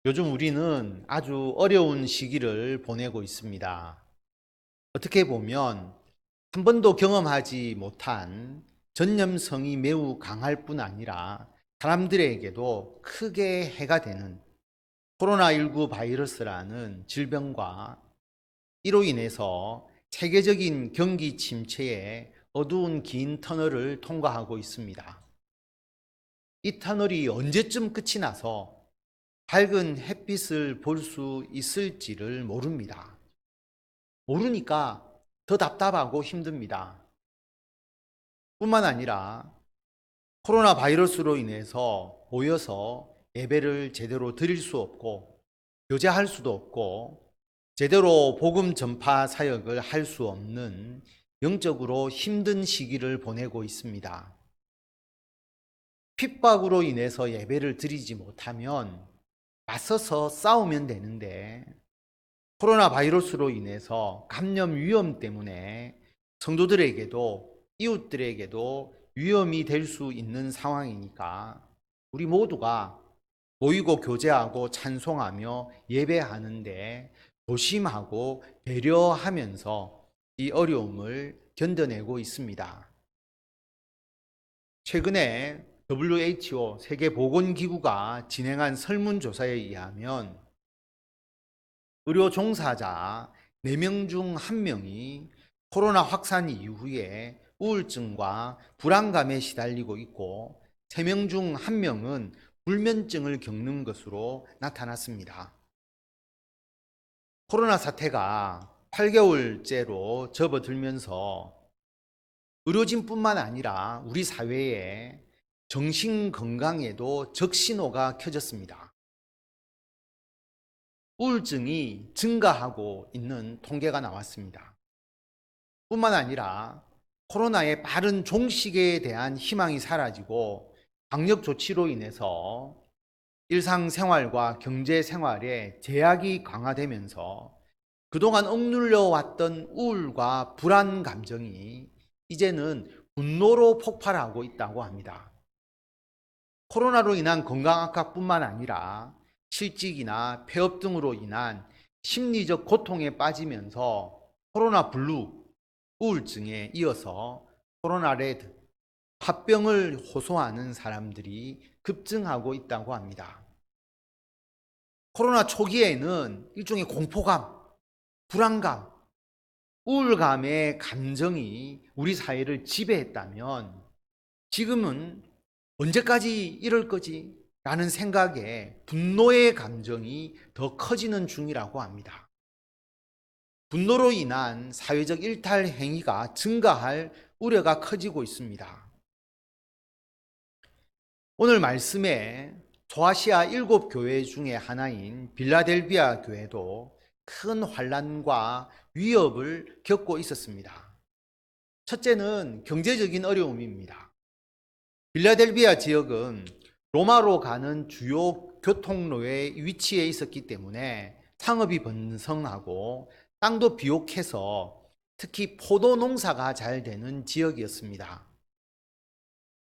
요즘 우리는 아주 어려운 시기를 보내고 있습니다. 어떻게 보면 한 번도 경험하지 못한 전염성이 매우 강할 뿐 아니라 사람들에게도 크게 해가 되는 코로나19 바이러스라는 질병과 이로 인해서 세계적인 경기 침체의 어두운 긴 터널을 통과하고 있습니다. 이 터널이 언제쯤 끝이 나서 밝은 햇빛을 볼 수 있을지를 모릅니다. 모르니까 더 답답하고 힘듭니다. 뿐만 아니라 코로나 바이러스로 인해서 모여서 예배를 제대로 드릴 수 없고 교제할 수도 없고 제대로 복음 전파 사역을 할 수 없는 영적으로 힘든 시기를 보내고 있습니다. 핍박으로 인해서 예배를 드리지 못하면 맞서서 싸우면 되는데 코로나 바이러스로 인해서 감염 위험 때문에 성도들에게도 이웃들에게도 위험이 될 수 있는 상황이니까 우리 모두가 모이고 교제하고 찬송하며 예배하는데 조심하고 배려하면서 이 어려움을 견뎌내고 있습니다. 최근에 WHO 세계보건기구가 진행한 설문조사에 의하면 의료 종사자 4명 중 1명이 코로나 확산 이후에 우울증과 불안감에 시달리고 있고 3명 중 1명은 불면증을 겪는 것으로 나타났습니다. 코로나 사태가 8개월째로 접어들면서 의료진뿐만 아니라 우리 사회에 정신 건강에도 적신호가 켜졌습니다. 우울증이 증가하고 있는 통계가 나왔습니다. 뿐만 아니라 코로나의 빠른 종식에 대한 희망이 사라지고 방역 조치로 인해서 일상생활과 경제생활에 제약이 강화되면서 그동안 억눌려 왔던 우울과 불안 감정이 이제는 분노로 폭발하고 있다고 합니다. 코로나로 인한 건강 악화뿐만 아니라 실직이나 폐업 등으로 인한 심리적 고통에 빠지면서 코로나 블루, 우울증에 이어서 코로나 레드, 화병을 호소하는 사람들이 급증하고 있다고 합니다. 코로나 초기에는 일종의 공포감, 불안감, 우울감의 감정이 우리 사회를 지배했다면 지금은 언제까지 이럴 거지? 라는 생각에 분노의 감정이 더 커지는 중이라고 합니다. 분노로 인한 사회적 일탈 행위가 증가할 우려가 커지고 있습니다. 오늘 말씀에 소아시아 7교회 중에 하나인 빌라델비아 교회도 큰 환난과 위협을 겪고 있었습니다. 첫째는 경제적인 어려움입니다. 빌라델비아 지역은 로마로 가는 주요 교통로에 위치해 있었기 때문에 상업이 번성하고 땅도 비옥해서 특히 포도 농사가 잘 되는 지역이었습니다.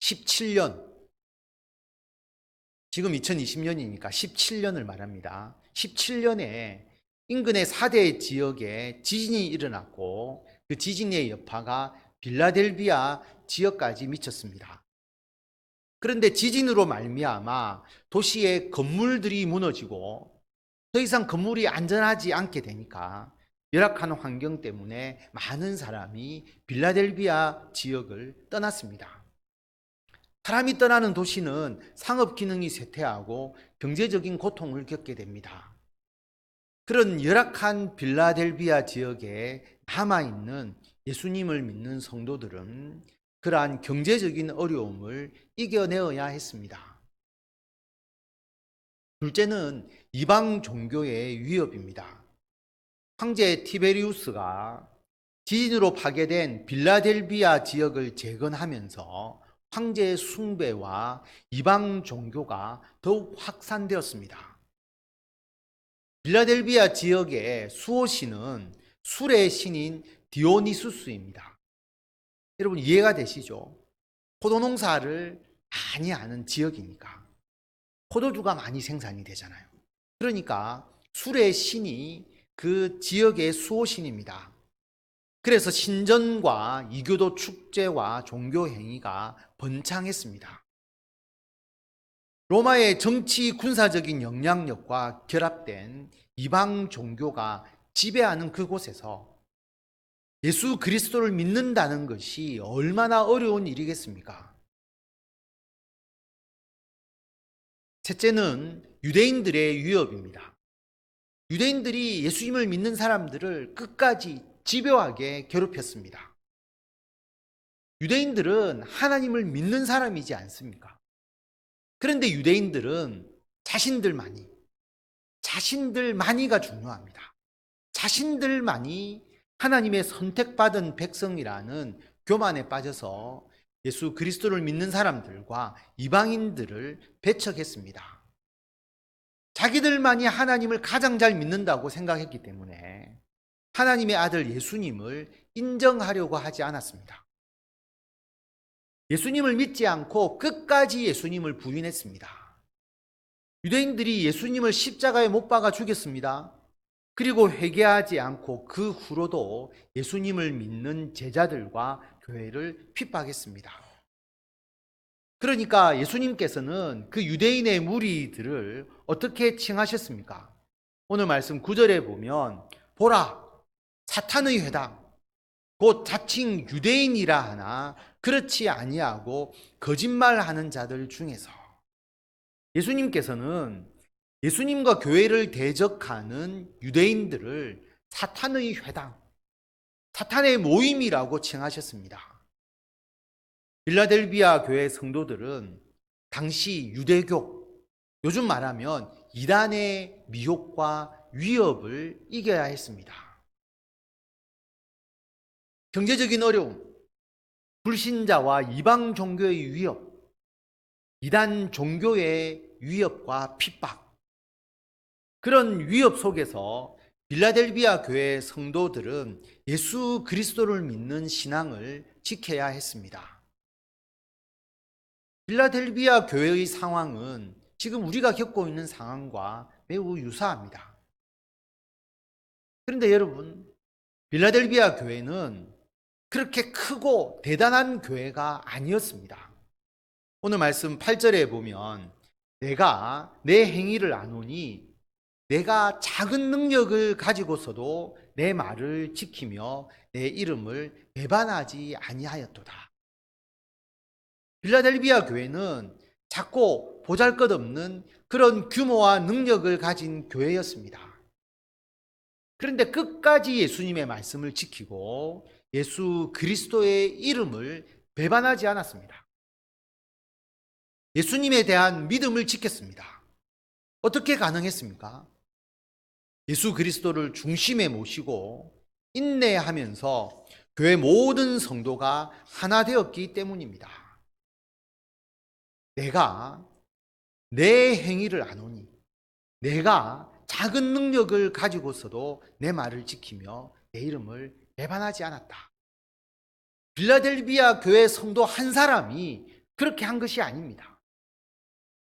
17년, 지금 2020년이니까 17년을 말합니다. 17년에 인근의 4대 지역에 지진이 일어났고 그 지진의 여파가 빌라델비아 지역까지 미쳤습니다. 그런데 지진으로 말미암아 도시의 건물들이 무너지고 더 이상 건물이 안전하지 않게 되니까 열악한 환경 때문에 많은 사람이 빌라델비아 지역을 떠났습니다. 사람이 떠나는 도시는 상업 기능이 쇠퇴하고 경제적인 고통을 겪게 됩니다. 그런 열악한 빌라델비아 지역에 남아있는 예수님을 믿는 성도들은 그러한 경제적인 어려움을 이겨내어야 했습니다. 둘째는 이방 종교의 위협입니다. 황제 티베리우스가 지진으로 파괴된 빌라델비아 지역을 재건하면서 황제의 숭배와 이방 종교가 더욱 확산되었습니다. 빌라델비아 지역의 수호신은 술의 신인 디오니수스입니다. 여러분 이해가 되시죠? 포도 농사를 많이 하는 지역이니까 포도주가 많이 생산이 되잖아요. 그러니까 술의 신이 그 지역의 수호신입니다. 그래서 신전과 이교도 축제와 종교 행위가 번창했습니다. 로마의 정치 군사적인 영향력과 결합된 이방 종교가 지배하는 그곳에서 예수 그리스도를 믿는다는 것이 얼마나 어려운 일이겠습니까? 셋째는 유대인들의 위협입니다. 유대인들이 예수님을 믿는 사람들을 끝까지 집요하게 괴롭혔습니다. 유대인들은 하나님을 믿는 사람이지 않습니까? 그런데 유대인들은 자신들만이가 중요합니다. 자신들만이 하나님의 선택받은 백성이라는 교만에 빠져서 예수 그리스도를 믿는 사람들과 이방인들을 배척했습니다. 자기들만이 하나님을 가장 잘 믿는다고 생각했기 때문에 하나님의 아들 예수님을 인정하려고 하지 않았습니다. 예수님을 믿지 않고 끝까지 예수님을 부인했습니다. 유대인들이 예수님을 십자가에 못 박아 죽였습니다. 그리고 회개하지 않고 그 후로도 예수님을 믿는 제자들과 교회를 핍박했습니다. 그러니까 예수님께서는 그 유대인의 무리들을 어떻게 칭하셨습니까? 오늘 말씀 9절에 보면 보라 사탄의 회당 곧 자칭 유대인이라 하나 그렇지 아니하고 거짓말하는 자들 중에서 예수님께서는 예수님과 교회를 대적하는 유대인들을 사탄의 회당, 사탄의 모임이라고 칭하셨습니다. 필라델비아 교회 성도들은 당시 유대교, 요즘 말하면 이단의 미혹과 위협을 이겨야 했습니다. 경제적인 어려움, 불신자와 이방 종교의 위협, 이단 종교의 위협과 핍박, 그런 위협 속에서 필라델비아 교회 성도들은 예수 그리스도를 믿는 신앙을 지켜야 했습니다. 필라델비아 교회의 상황은 지금 우리가 겪고 있는 상황과 매우 유사합니다. 그런데 여러분, 필라델비아 교회는 그렇게 크고 대단한 교회가 아니었습니다. 오늘 말씀 8절에 보면 내가 내 행위를 아노니 내가 작은 능력을 가지고서도 내 말을 지키며 내 이름을 배반하지 아니하였도다. 필라델비아 교회는 작고 보잘것없는 그런 규모와 능력을 가진 교회였습니다. 그런데 끝까지 예수님의 말씀을 지키고 예수 그리스도의 이름을 배반하지 않았습니다. 예수님에 대한 믿음을 지켰습니다. 어떻게 가능했습니까? 예수 그리스도를 중심에 모시고 인내하면서 교회 모든 성도가 하나 되었기 때문입니다. 내가 내 행위를 아노니 내가 작은 능력을 가지고서도 내 말을 지키며 내 이름을 배반하지 않았다. 필라델비아 교회 성도 한 사람이 그렇게 한 것이 아닙니다.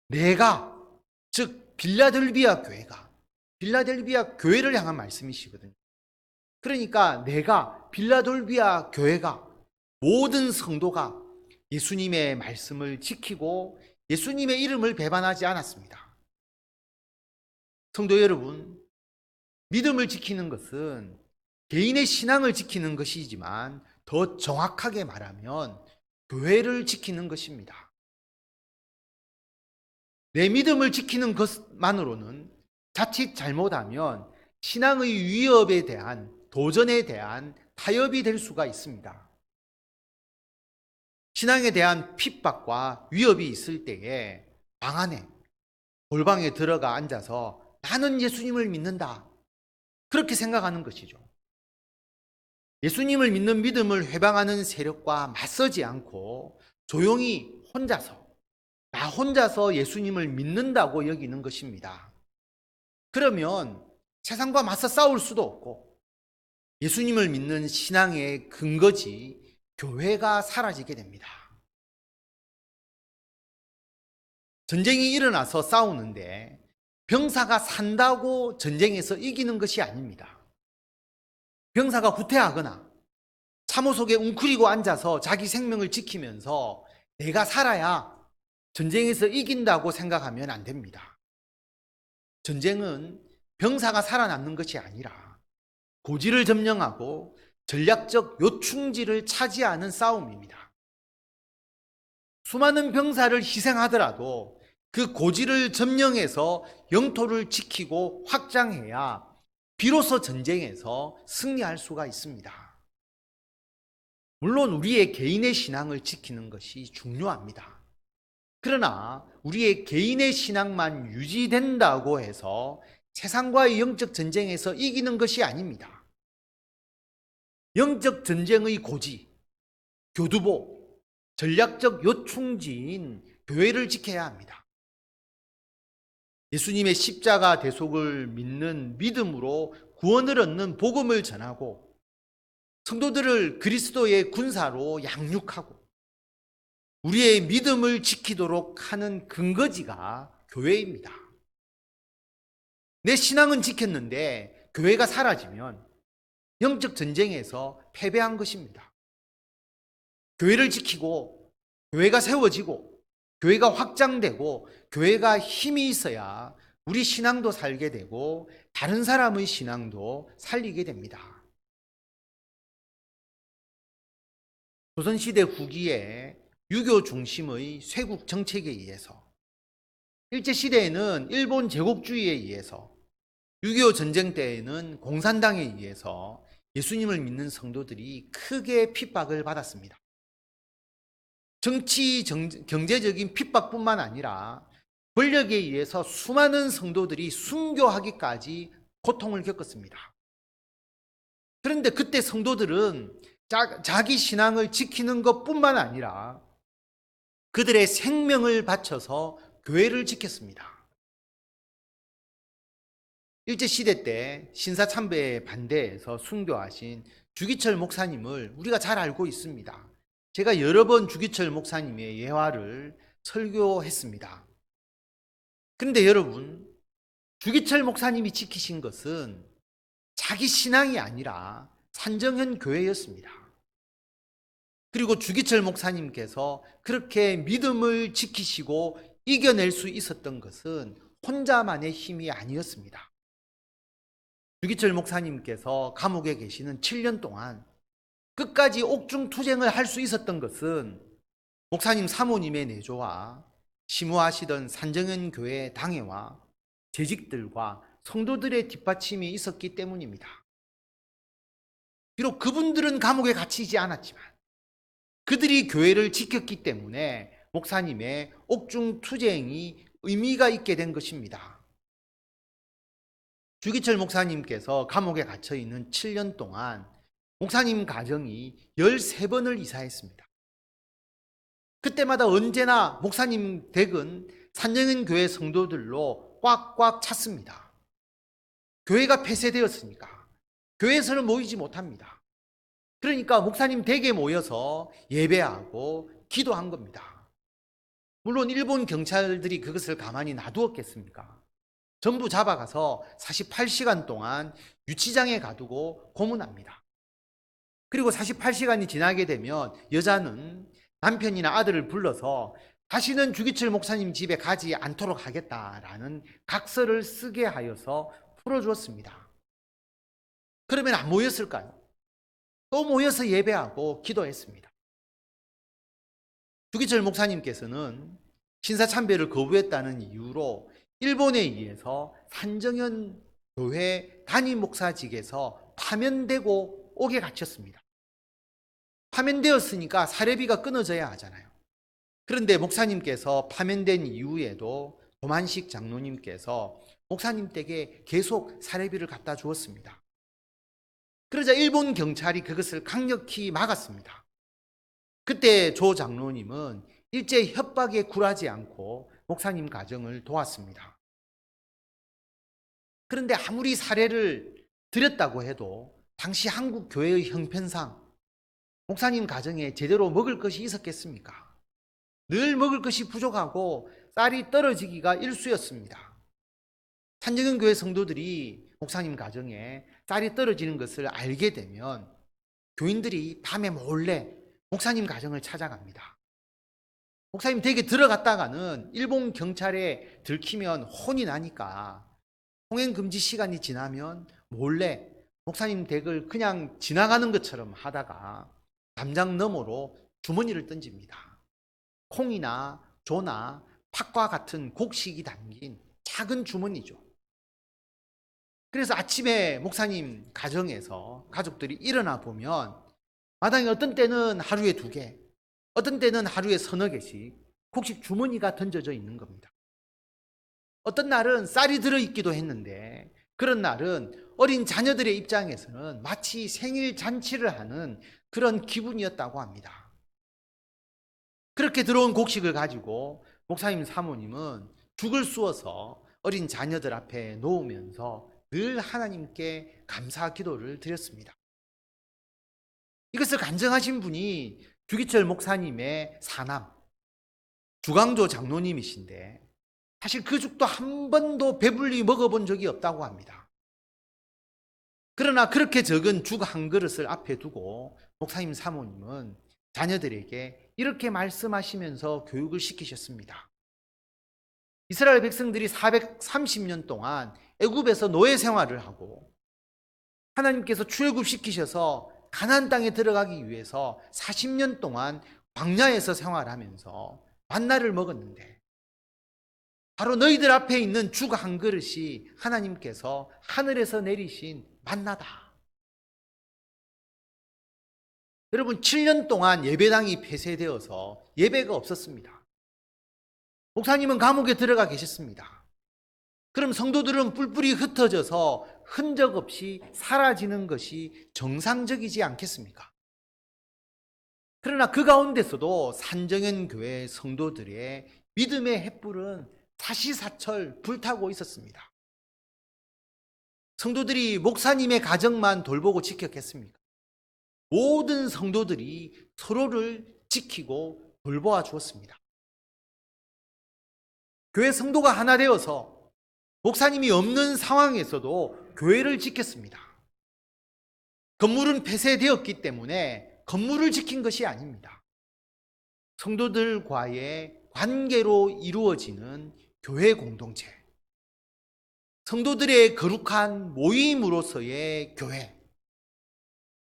내가, 즉 필라델비아 교회를 향한 말씀이시거든요. 그러니까 내가, 필라델비아 교회가, 모든 성도가 예수님의 말씀을 지키고 예수님의 이름을 배반하지 않았습니다. 성도 여러분, 믿음을 지키는 것은 개인의 신앙을 지키는 것이지만 더 정확하게 말하면 교회를 지키는 것입니다. 내 믿음을 지키는 것만으로는 자칫 잘못하면 신앙의 위협에 대한, 도전에 대한 타협이 될 수가 있습니다. 신앙에 대한 핍박과 위협이 있을 때에 방 안에, 골방에 들어가 앉아서 나는 예수님을 믿는다, 그렇게 생각하는 것이죠. 예수님을 믿는 믿음을 회방하는 세력과 맞서지 않고 조용히 나 혼자서 예수님을 믿는다고 여기는 것입니다. 그러면 세상과 맞서 싸울 수도 없고 예수님을 믿는 신앙의 근거지 교회가 사라지게 됩니다. 전쟁이 일어나서 싸우는데 병사가 산다고 전쟁에서 이기는 것이 아닙니다. 병사가 후퇴하거나 참호 속에 웅크리고 앉아서 자기 생명을 지키면서 내가 살아야 전쟁에서 이긴다고 생각하면 안 됩니다. 전쟁은 병사가 살아남는 것이 아니라 고지를 점령하고 전략적 요충지를 차지하는 싸움입니다. 수많은 병사를 희생하더라도 그 고지를 점령해서 영토를 지키고 확장해야 비로소 전쟁에서 승리할 수가 있습니다. 물론 우리의 개인의 신앙을 지키는 것이 중요합니다. 그러나 우리의 개인의 신앙만 유지된다고 해서 세상과의 영적 전쟁에서 이기는 것이 아닙니다. 영적 전쟁의 고지, 교두보, 전략적 요충지인 교회를 지켜야 합니다. 예수님의 십자가 대속을 믿는 믿음으로 구원을 얻는 복음을 전하고 성도들을 그리스도의 군사로 양육하고 우리의 믿음을 지키도록 하는 근거지가 교회입니다. 내 신앙은 지켰는데 교회가 사라지면 영적 전쟁에서 패배한 것입니다. 교회를 지키고 교회가 세워지고 교회가 확장되고 교회가 힘이 있어야 우리 신앙도 살게 되고 다른 사람의 신앙도 살리게 됩니다. 조선시대 후기에 유교 중심의 쇄국 정책에 의해서 일제시대에는 일본 제국주의에 의해서 6.25 전쟁 때에는 공산당에 의해서 예수님을 믿는 성도들이 크게 핍박을 받았습니다. 정치, 경제적인 핍박뿐만 아니라 권력에 의해서 수많은 성도들이 순교하기까지 고통을 겪었습니다. 그런데 그때 성도들은 자기 신앙을 지키는 것뿐만 아니라 그들의 생명을 바쳐서 교회를 지켰습니다. 일제시대 때 신사참배에 반대해서 순교하신 주기철 목사님을 우리가 잘 알고 있습니다. 제가 여러 번 주기철 목사님의 예화를 설교했습니다. 그런데 여러분, 주기철 목사님이 지키신 것은 자기 신앙이 아니라 산정현 교회였습니다. 그리고 주기철 목사님께서 그렇게 믿음을 지키시고 이겨낼 수 있었던 것은 혼자만의 힘이 아니었습니다. 주기철 목사님께서 감옥에 계시는 7년 동안 끝까지 옥중투쟁을 할 수 있었던 것은 목사님 사모님의 내조와 심우하시던 산정현 교회 당회와 재직들과 성도들의 뒷받침이 있었기 때문입니다. 비록 그분들은 감옥에 갇히지 않았지만 그들이 교회를 지켰기 때문에 목사님의 옥중투쟁이 의미가 있게 된 것입니다. 주기철 목사님께서 감옥에 갇혀 있는 7년 동안 목사님 가정이 13번을 이사했습니다. 그때마다 언제나 목사님 댁은 산정현 교회 성도들로 꽉꽉 찼습니다. 교회가 폐쇄되었으니까 교회에서는 모이지 못합니다. 그러니까 목사님 댁에 모여서 예배하고 기도한 겁니다. 물론 일본 경찰들이 그것을 가만히 놔두었겠습니까? 전부 잡아가서 48시간 동안 유치장에 가두고 고문합니다. 그리고 48시간이 지나게 되면 여자는 남편이나 아들을 불러서 다시는 주기철 목사님 집에 가지 않도록 하겠다라는 각서를 쓰게 하여서 풀어주었습니다. 그러면 안 모였을까요? 또 모여서 예배하고 기도했습니다. 주기철 목사님께서는 신사참배를 거부했다는 이유로 일본에 의해서 산정현 교회 담임 목사직에서 파면되고 옥에 갇혔습니다. 파면되었으니까 사례비가 끊어져야 하잖아요. 그런데 목사님께서 파면된 이후에도 도만식 장로님께서 목사님 댁에 계속 사례비를 갖다 주었습니다. 그러자 일본 경찰이 그것을 강력히 막았습니다. 그때 조 장로님은 일제 협박에 굴하지 않고 목사님 가정을 도왔습니다. 그런데 아무리 사례를 드렸다고 해도 당시 한국 교회의 형편상 목사님 가정에 제대로 먹을 것이 있었겠습니까? 늘 먹을 것이 부족하고 쌀이 떨어지기가 일쑤였습니다. 산정현 교회 성도들이 목사님 가정에 쌀이 떨어지는 것을 알게 되면 교인들이 밤에 몰래 목사님 가정을 찾아갑니다. 목사님 댁에 들어갔다가는 일본 경찰에 들키면 혼이 나니까 통행금지 시간이 지나면 몰래 목사님 댁을 그냥 지나가는 것처럼 하다가 담장 너머로 주머니를 던집니다. 콩이나 조나 팥과 같은 곡식이 담긴 작은 주머니죠. 그래서 아침에 목사님 가정에서 가족들이 일어나 보면 마당에 어떤 때는 하루에 2개, 어떤 때는 하루에 서너 개씩 곡식 주머니가 던져져 있는 겁니다. 어떤 날은 쌀이 들어있기도 했는데 그런 날은 어린 자녀들의 입장에서는 마치 생일 잔치를 하는 그런 기분이었다고 합니다. 그렇게 들어온 곡식을 가지고 목사님 사모님은 죽을 쑤어서 어린 자녀들 앞에 놓으면서 늘 하나님께 감사 기도를 드렸습니다. 이것을 간증하신 분이 주기철 목사님의 사남 주강조 장로님이신데 사실 그 죽도 한 번도 배불리 먹어본 적이 없다고 합니다. 그러나 그렇게 적은 죽 한 그릇을 앞에 두고 목사님 사모님은 자녀들에게 이렇게 말씀하시면서 교육을 시키셨습니다. 이스라엘 백성들이 430년 동안 애굽에서 노예 생활을 하고 하나님께서 출애굽시키셔서 가나안 땅에 들어가기 위해서 40년 동안 광야에서 생활하면서 만나를 먹었는데 바로 너희들 앞에 있는 죽 한 그릇이 하나님께서 하늘에서 내리신 만나다. 여러분 7년 동안 예배당이 폐쇄되어서 예배가 없었습니다. 목사님은 감옥에 들어가 계셨습니다. 그럼 성도들은 뿔뿔이 흩어져서 흔적 없이 사라지는 것이 정상적이지 않겠습니까? 그러나 그 가운데서도 산정현 교회 성도들의 믿음의 횃불은 사시사철 불타고 있었습니다. 성도들이 목사님의 가정만 돌보고 지켰겠습니까? 모든 성도들이 서로를 지키고 돌보아 주었습니다. 교회 성도가 하나 되어서 목사님이 없는 상황에서도 교회를 지켰습니다. 건물은 폐쇄되었기 때문에 건물을 지킨 것이 아닙니다. 성도들과의 관계로 이루어지는 교회 공동체, 성도들의 거룩한 모임으로서의 교회,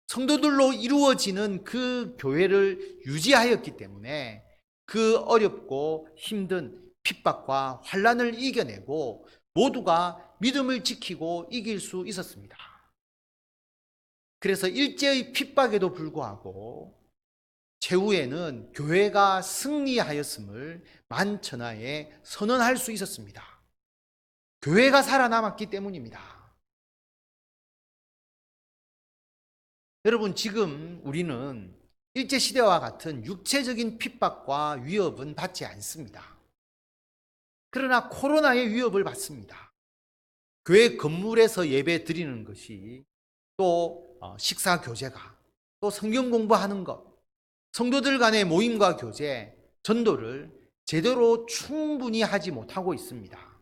성도들로 이루어지는 그 교회를 유지하였기 때문에 그 어렵고 힘든 핍박과 환난을 이겨내고 모두가 믿음을 지키고 이길 수 있었습니다. 그래서 일제의 핍박에도 불구하고 최후에는 교회가 승리하였음을 만천하에 선언할 수 있었습니다. 교회가 살아남았기 때문입니다. 여러분, 지금 우리는 일제시대와 같은 육체적인 핍박과 위협은 받지 않습니다. 그러나 코로나의 위협을 받습니다. 교회 건물에서 예배 드리는 것이 또 식사 교제가 또 성경 공부하는 것, 성도들 간의 모임과 교제, 전도를 제대로 충분히 하지 못하고 있습니다.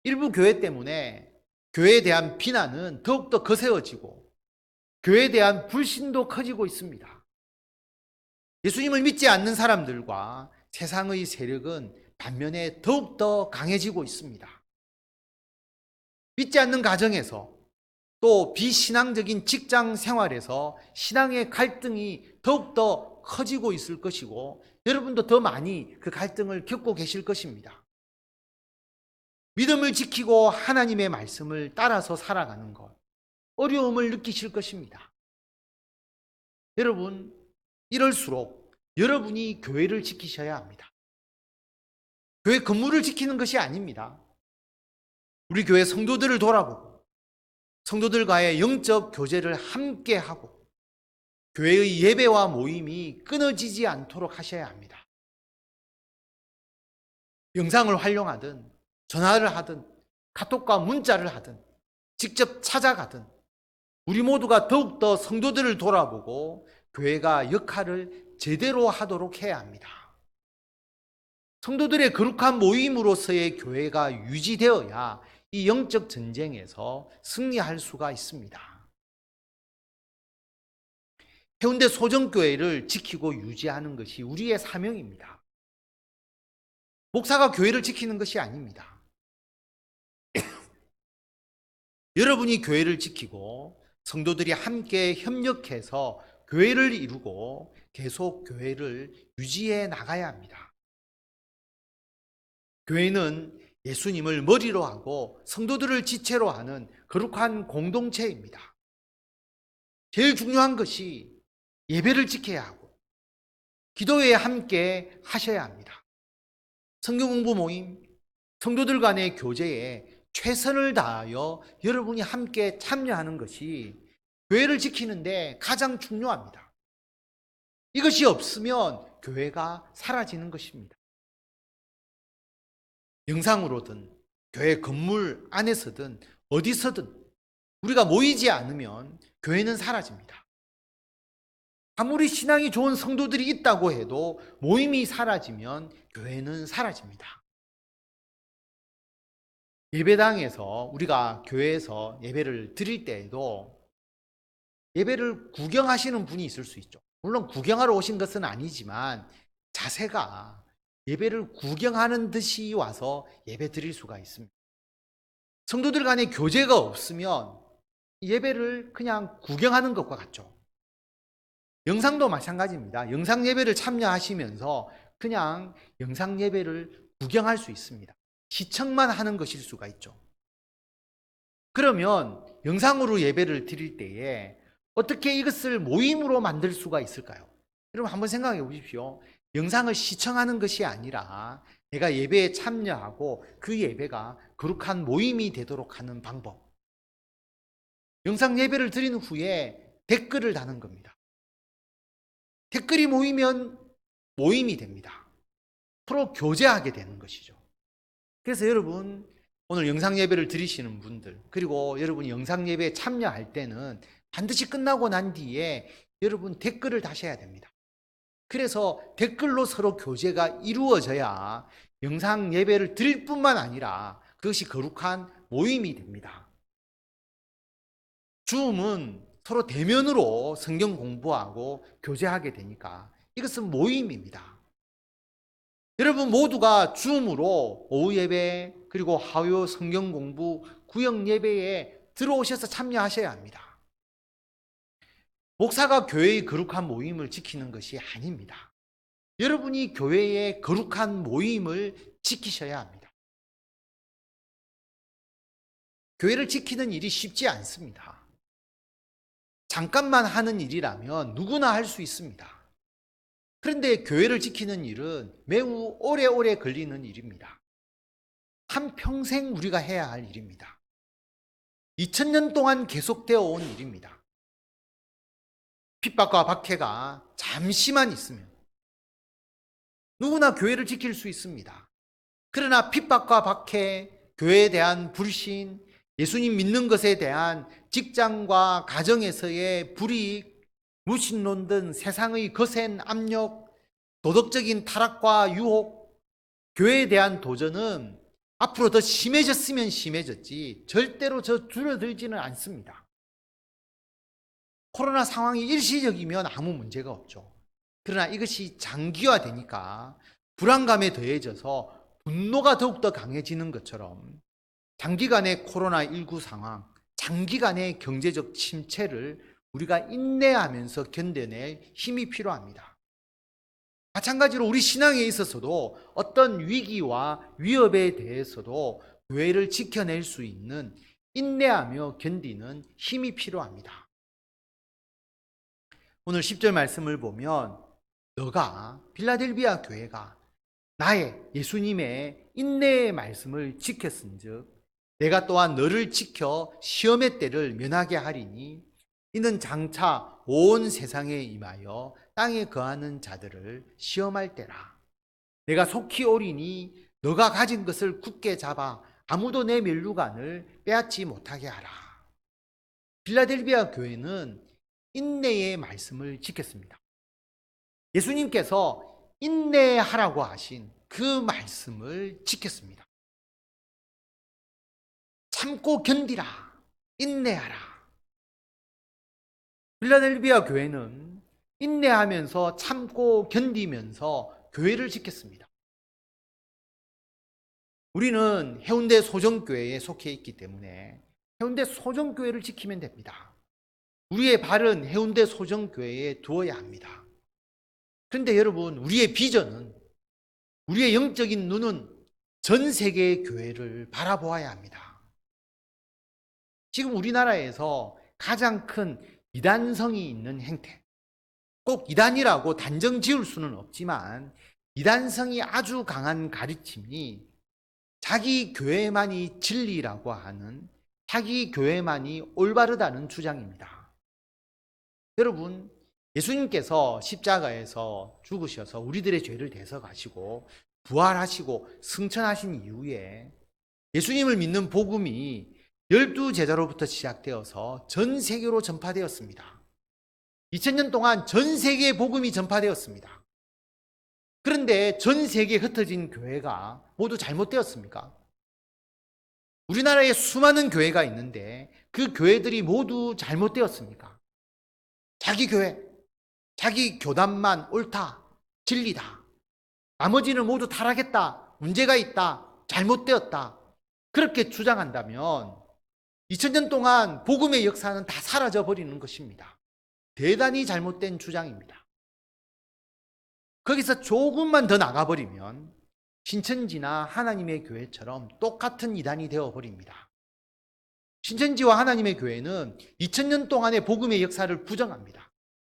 일부 교회 때문에 교회에 대한 비난은 더욱더 거세어지고 교회에 대한 불신도 커지고 있습니다. 예수님을 믿지 않는 사람들과 세상의 세력은 반면에 더욱더 강해지고 있습니다. 믿지 않는 가정에서 또 비신앙적인 직장 생활에서 신앙의 갈등이 더욱더 커지고 있을 것이고 여러분도 더 많이 그 갈등을 겪고 계실 것입니다. 믿음을 지키고 하나님의 말씀을 따라서 살아가는 것, 어려움을 느끼실 것입니다. 여러분, 이럴수록 여러분이 교회를 지키셔야 합니다. 교회 건물을 지키는 것이 아닙니다. 우리 교회 성도들을 돌아보고 성도들과의 영적 교제를 함께 하고 교회의 예배와 모임이 끊어지지 않도록 하셔야 합니다. 영상을 활용하든 전화를 하든 카톡과 문자를 하든 직접 찾아가든 우리 모두가 더욱더 성도들을 돌아보고 교회가 역할을 제대로 하도록 해야 합니다. 성도들의 거룩한 모임으로서의 교회가 유지되어야 이 영적 전쟁에서 승리할 수가 있습니다. 해운대 소정교회를 지키고 유지하는 것이 우리의 사명입니다. 목사가 교회를 지키는 것이 아닙니다. 여러분이 교회를 지키고 성도들이 함께 협력해서 교회를 이루고 계속 교회를 유지해 나가야 합니다. 교회는 예수님을 머리로 하고 성도들을 지체로 하는 거룩한 공동체입니다. 제일 중요한 것이 예배를 지켜야 하고 기도회에 함께 하셔야 합니다. 성경 공부 모임, 성도들 간의 교제에 최선을 다하여 여러분이 함께 참여하는 것이 교회를 지키는데 가장 중요합니다. 이것이 없으면 교회가 사라지는 것입니다. 영상으로든 교회 건물 안에서든 어디서든 우리가 모이지 않으면 교회는 사라집니다. 아무리 신앙이 좋은 성도들이 있다고 해도 모임이 사라지면 교회는 사라집니다. 예배당에서 우리가 교회에서 예배를 드릴 때에도 예배를 구경하시는 분이 있을 수 있죠. 물론 구경하러 오신 것은 아니지만 자세가 예배를 구경하는 듯이 와서 예배 드릴 수가 있습니다. 성도들 간에 교제가 없으면 예배를 그냥 구경하는 것과 같죠. 영상도 마찬가지입니다. 영상 예배를 참여하시면서 그냥 영상 예배를 구경할 수 있습니다. 시청만 하는 것일 수가 있죠. 그러면 영상으로 예배를 드릴 때에 어떻게 이것을 모임으로 만들 수가 있을까요? 여러분 한번 생각해 보십시오. 영상을 시청하는 것이 아니라 내가 예배에 참여하고 그 예배가 거룩한 모임이 되도록 하는 방법. 영상 예배를 드린 후에 댓글을 다는 겁니다. 댓글이 모이면 모임이 됩니다. 서로 교제하게 되는 것이죠. 그래서 여러분 오늘 영상 예배를 드리시는 분들 그리고 여러분이 영상 예배에 참여할 때는 반드시 끝나고 난 뒤에 여러분 댓글을 다셔야 됩니다. 그래서 댓글로 서로 교제가 이루어져야 영상 예배를 드릴 뿐만 아니라 그것이 거룩한 모임이 됩니다. 줌은 서로 대면으로 성경 공부하고 교제하게 되니까 이것은 모임입니다. 여러분 모두가 줌으로 오후 예배 그리고 화요 성경 공부 구역 예배에 들어오셔서 참여하셔야 합니다. 목사가 교회의 거룩한 모임을 지키는 것이 아닙니다. 여러분이 교회의 거룩한 모임을 지키셔야 합니다. 교회를 지키는 일이 쉽지 않습니다. 잠깐만 하는 일이라면 누구나 할 수 있습니다. 그런데 교회를 지키는 일은 매우 오래오래 걸리는 일입니다. 한평생 우리가 해야 할 일입니다. 2000년 동안 계속되어 온 일입니다. 핍박과 박해가 잠시만 있으면 누구나 교회를 지킬 수 있습니다. 그러나 핍박과 박해, 교회에 대한 불신, 예수님 믿는 것에 대한 직장과 가정에서의 불이익, 무신론 등 세상의 거센 압력, 도덕적인 타락과 유혹, 교회에 대한 도전은 앞으로 더 심해졌으면 심해졌지 절대로 줄어들지는 않습니다. 코로나 상황이 일시적이면 아무 문제가 없죠. 그러나 이것이 장기화되니까 불안감에 더해져서 분노가 더욱더 강해지는 것처럼 장기간의 코로나19 상황, 장기간의 경제적 침체를 우리가 인내하면서 견뎌낼 힘이 필요합니다. 마찬가지로 우리 신앙에 있어서도 어떤 위기와 위협에 대해서도 교회를 지켜낼 수 있는 인내하며 견디는 힘이 필요합니다. 오늘 10절 말씀을 보면 너가 빌라델비아 교회가 나의 예수님의 인내의 말씀을 지켰은즉 내가 또한 너를 지켜 시험의 때를 면하게 하리니 이는 장차 온 세상에 임하여 땅에 거하는 자들을 시험할 때라. 내가 속히 오리니 너가 가진 것을 굳게 잡아 아무도 내 면류관을 빼앗지 못하게 하라. 빌라델비아 교회는 인내의 말씀을 지켰습니다. 예수님께서 인내하라고 하신 그 말씀을 지켰습니다. 참고 견디라, 인내하라. 필라델피아 교회는 인내하면서 참고 견디면서 교회를 지켰습니다. 우리는 해운대 소정교회에 속해 있기 때문에 해운대 소정교회를 지키면 됩니다. 우리의 발은 해운대 소정교회에 두어야 합니다. 그런데 여러분, 우리의 비전은, 우리의 영적인 눈은 전 세계의 교회를 바라보아야 합니다. 지금 우리나라에서 가장 큰 이단성이 있는 행태, 꼭 이단이라고 단정 지을 수는 없지만 이단성이 아주 강한 가르침이 자기 교회만이 진리라고 하는, 자기 교회만이 올바르다는 주장입니다. 여러분, 예수님께서 십자가에서 죽으셔서 우리들의 죄를 대속하시고 부활하시고 승천하신 이후에 예수님을 믿는 복음이 12제자로부터 시작되어서 전 세계로 전파되었습니다. 2000년 동안 전 세계에 복음이 전파되었습니다. 그런데 전 세계에 흩어진 교회가 모두 잘못되었습니까? 우리나라에 수많은 교회가 있는데 그 교회들이 모두 잘못되었습니까? 자기 교회, 자기 교단만 옳다, 진리다. 나머지는 모두 타락했다, 문제가 있다, 잘못되었다. 그렇게 주장한다면 2000년 동안 복음의 역사는 다 사라져버리는 것입니다. 대단히 잘못된 주장입니다. 거기서 조금만 더 나가버리면 신천지나 하나님의 교회처럼 똑같은 이단이 되어버립니다. 신천지와 하나님의 교회는 2000년 동안의 복음의 역사를 부정합니다.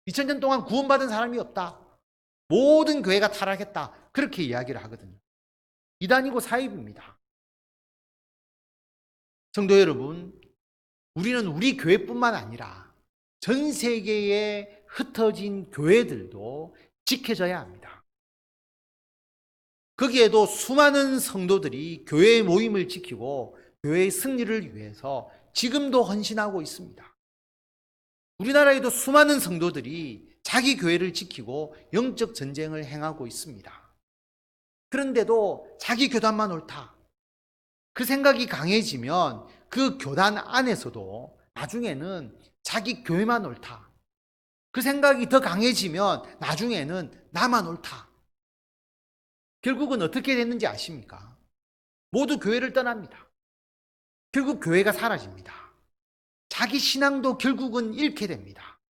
2000년 동안 구원받은 사람이 없다, 모든 교회가 타락했다, 그렇게 이야기를 하거든요. 이단이고 사입입니다. 성도 여러분, 우리는 우리 교회뿐만 아니라 전 세계에 흩어진 교회들도 지켜져야 합니다. 거기에도 수많은 성도들이 교회의 모임을 지키고 교회의 승리를 위해서 지금도 헌신하고 있습니다. 우리나라에도 수많은 성도들이 자기 교회를 지키고 영적 전쟁을 행하고 있습니다. 그런데도 자기 교단만 옳다, 그 생각이 강해지면 그 교단 안에서도 나중에는 자기 교회만 옳다, 그 생각이 더 강해지면 나중에는 나만 옳다. 결국은 어떻게 됐는지 아십니까? 모두 교회를 떠납니다. 결국 교회가 사라집니다. 자기 신앙도 결국은 잃게 됩니다.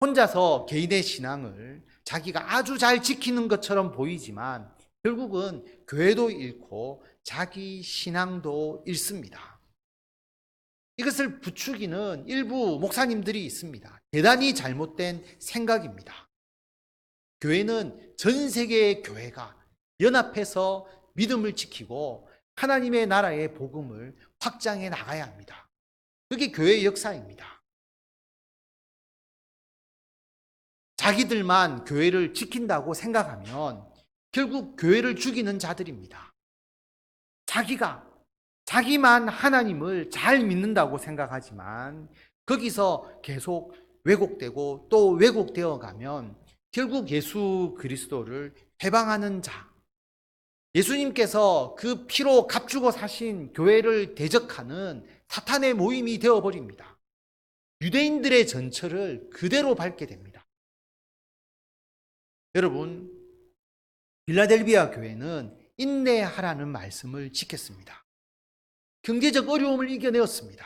혼자서 개인의 신앙을 자기가 아주 잘 지키는 것처럼 보이지만 결국은 교회도 잃고 자기 신앙도 잃습니다. 이것을 부추기는 일부 목사님들이 있습니다. 대단히 잘못된 생각입니다. 교회는 전 세계의 교회가 연합해서 믿음을 지키고 하나님의 나라의 복음을 확장해 나가야 합니다. 그게 교회의 역사입니다. 자기들만 교회를 지킨다고 생각하면 결국 교회를 죽이는 자들입니다. 자기만 하나님을 잘 믿는다고 생각하지만 거기서 계속 왜곡되고 또 왜곡되어 가면 결국 예수 그리스도를 회방하는 자, 예수님께서 그 피로 값주고 사신 교회를 대적하는 사탄의 모임이 되어버립니다. 유대인들의 전철을 그대로 밟게 됩니다. 여러분, 필라델피아 교회는 인내하라는 말씀을 지켰습니다. 경제적 어려움을 이겨내었습니다.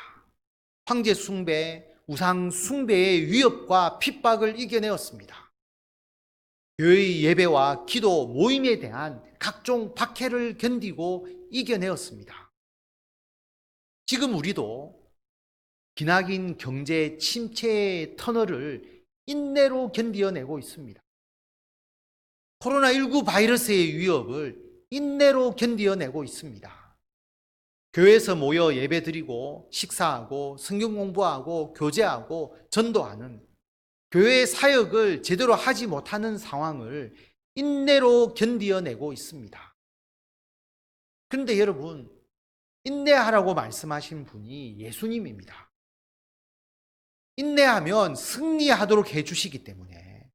황제 숭배, 우상 숭배의 위협과 핍박을 이겨내었습니다. 교회의 예배와 기도, 모임에 대한 각종 박해를 견디고 이겨내었습니다. 지금 우리도 기나긴 경제 침체의 터널을 인내로 견디어내고 있습니다. 코로나19 바이러스의 위협을 인내로 견디어내고 있습니다. 교회에서 모여 예배드리고 식사하고 성경 공부하고 교제하고 전도하는 교회의 사역을 제대로 하지 못하는 상황을 인내로 견디어내고 있습니다. 그런데 여러분, 인내하라고 말씀하신 분이 예수님입니다. 인내하면 승리하도록 해주시기 때문에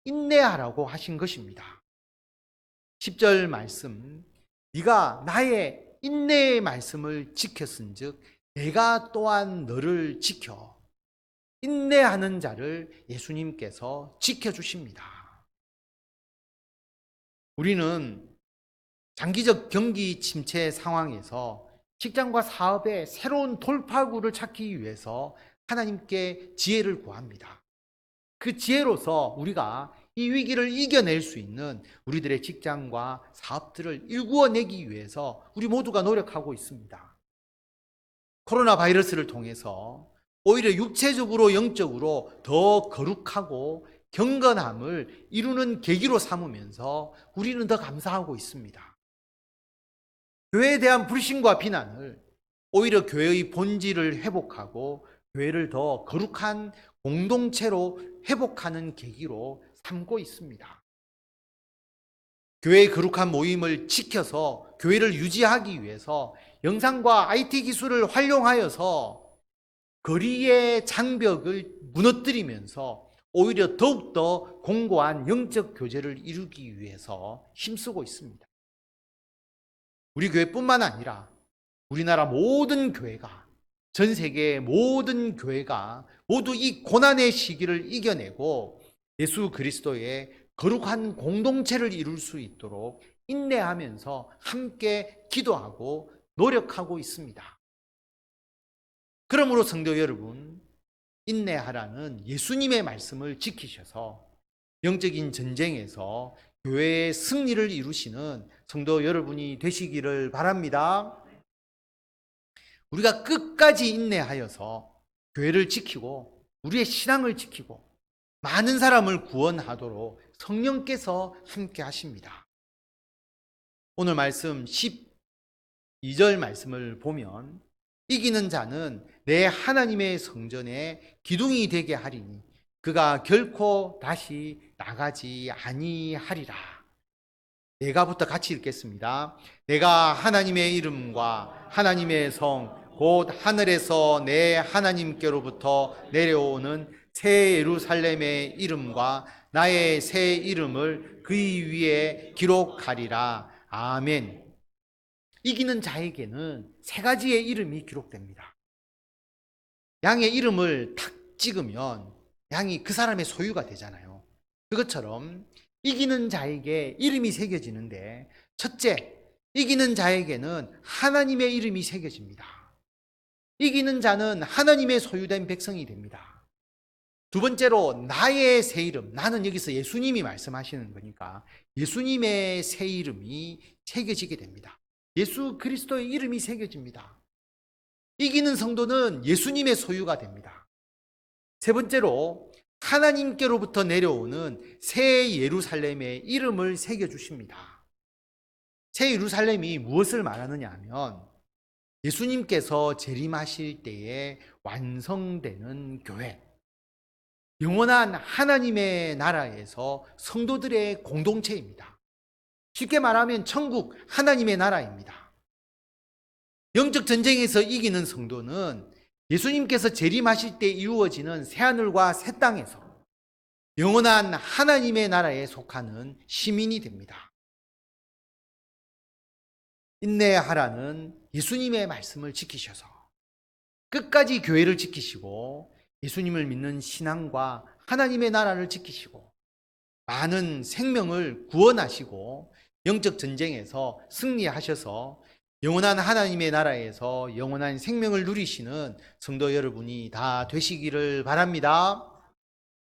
인내하라고 하신 것입니다. 10절 말씀, 네가 나의 인내의 말씀을 지켰은즉 내가 또한 너를 지켜. 인내하는 자를 예수님께서 지켜주십니다. 우리는 장기적 경기 침체 상황에서 직장과 사업의 새로운 돌파구를 찾기 위해서 하나님께 지혜를 구합니다. 그 지혜로서 우리가 이 위기를 이겨낼 수 있는 우리들의 직장과 사업들을 일구어내기 위해서 우리 모두가 노력하고 있습니다. 코로나 바이러스를 통해서 오히려 육체적으로 영적으로 더 거룩하고 경건함을 이루는 계기로 삼으면서 우리는 더 감사하고 있습니다. 교회에 대한 불신과 비난을 오히려 교회의 본질을 회복하고 교회를 더 거룩한 공동체로 회복하는 계기로 삼고 있습니다. 교회의 거룩한 모임을 지켜서 교회를 유지하기 위해서 영상과 IT 기술을 활용하여서 거리의 장벽을 무너뜨리면서 오히려 더욱더 공고한 영적 교제를 이루기 위해서 힘쓰고 있습니다. 우리 교회뿐만 아니라 우리나라 모든 교회가, 전 세계의 모든 교회가 모두 이 고난의 시기를 이겨내고 예수 그리스도의 거룩한 공동체를 이룰 수 있도록 인내하면서 함께 기도하고 노력하고 있습니다. 그러므로 성도 여러분, 인내하라는 예수님의 말씀을 지키셔서 영적인 전쟁에서 교회의 승리를 이루시는 성도 여러분이 되시기를 바랍니다. 우리가 끝까지 인내하여서 교회를 지키고 우리의 신앙을 지키고 많은 사람을 구원하도록 성령께서 함께 하십니다. 오늘 말씀 12절 말씀을 보면 이기는 자는 내 하나님의 성전에 기둥이 되게 하리니 그가 결코 다시 나가지 아니하리라. 내가부터 같이 읽겠습니다. 내가 하나님의 이름과 하나님의 성 곧 하늘에서 내 하나님께로부터 내려오는 새 예루살렘의 이름과 나의 새 이름을 그의 위에 기록하리라. 아멘. 이기는 자에게는 세 가지의 이름이 기록됩니다. 양의 이름을 탁 찍으면 양이 그 사람의 소유가 되잖아요. 그것처럼 이기는 자에게 이름이 새겨지는데, 첫째, 이기는 자에게는 하나님의 이름이 새겨집니다. 이기는 자는 하나님의 소유된 백성이 됩니다. 두 번째로 나의 새 이름, 나는 여기서 예수님이 말씀하시는 거니까 예수님의 새 이름이 새겨지게 됩니다. 예수 그리스도의 이름이 새겨집니다. 이기는 성도는 예수님의 소유가 됩니다. 세 번째로 하나님께로부터 내려오는 새 예루살렘의 이름을 새겨주십니다. 새 예루살렘이 무엇을 말하느냐 하면 예수님께서 재림하실 때에 완성되는 교회, 영원한 하나님의 나라에서 성도들의 공동체입니다. 쉽게 말하면 천국 하나님의 나라입니다. 영적 전쟁에서 이기는 성도는 예수님께서 재림하실 때 이루어지는 새하늘과 새 땅에서 영원한 하나님의 나라에 속하는 시민이 됩니다. 인내하라는 예수님의 말씀을 지키셔서 끝까지 교회를 지키시고 예수님을 믿는 신앙과 하나님의 나라를 지키시고 많은 생명을 구원하시고 영적 전쟁에서 승리하셔서 영원한 하나님의 나라에서 영원한 생명을 누리시는 성도 여러분이 다 되시기를 바랍니다.